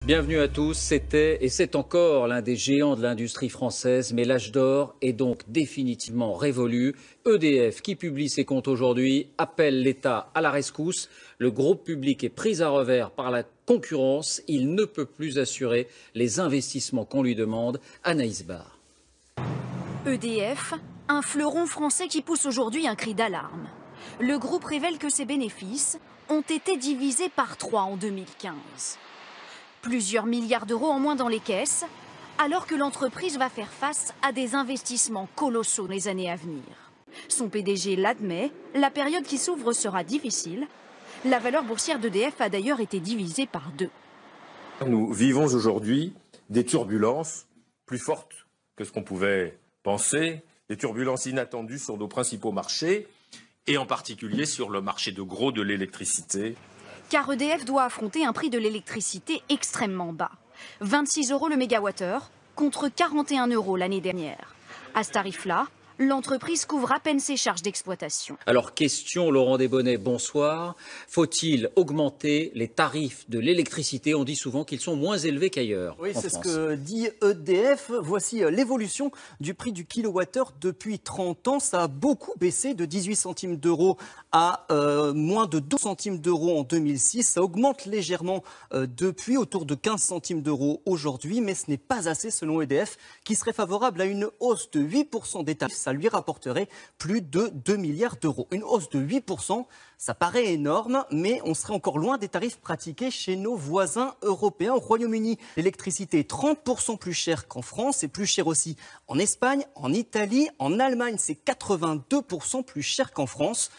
Bienvenue à tous, c'était et c'est encore l'un des géants de l'industrie française, mais l'âge d'or est donc définitivement révolu. EDF, qui publie ses comptes aujourd'hui, appelle l'État à la rescousse. Le groupe public est pris à revers par la concurrence. Il ne peut plus assurer les investissements qu'on lui demande. Anaïs Barr. EDF, un fleuron français qui pousse aujourd'hui un cri d'alarme. Le groupe révèle que ses bénéfices ont été divisés par 3 en 2015. Plusieurs milliards d'euros en moins dans les caisses, alors que l'entreprise va faire face à des investissements colossaux les années à venir. Son PDG l'admet, la période qui s'ouvre sera difficile. La valeur boursière d'EDF a d'ailleurs été divisée par 2. Nous vivons aujourd'hui des turbulences plus fortes que ce qu'on pouvait penser, des turbulences inattendues sur nos principaux marchés, et en particulier sur le marché de gros de l'électricité. Car EDF doit affronter un prix de l'électricité extrêmement bas. 26 € le mégawattheure contre 41 € l'année dernière. À ce tarif-là, l'entreprise couvre à peine ses charges d'exploitation. Alors question Laurent Desbonnets, bonsoir. Faut-il augmenter les tarifs de l'électricité? On dit souvent qu'ils sont moins élevés qu'ailleurs. Oui, c'est ce France. que dit EDF. Voici l'évolution du prix du kilowattheure depuis 30 ans. Ça a beaucoup baissé de 18 centimes d'euros à moins de 12 centimes d'euros en 2006. Ça augmente légèrement depuis, autour de 15 centimes d'euros aujourd'hui. Mais ce n'est pas assez selon EDF, qui serait favorable à une hausse de 8% des tarifs. Ça lui rapporterait plus de 2 milliards d'euros. Une hausse de 8%, ça paraît énorme, mais on serait encore loin des tarifs pratiqués chez nos voisins européens. Au Royaume-Uni, l'électricité est 30% plus chère qu'en France et plus chère aussi en Espagne, en Italie, en Allemagne, c'est 82% plus cher qu'en France.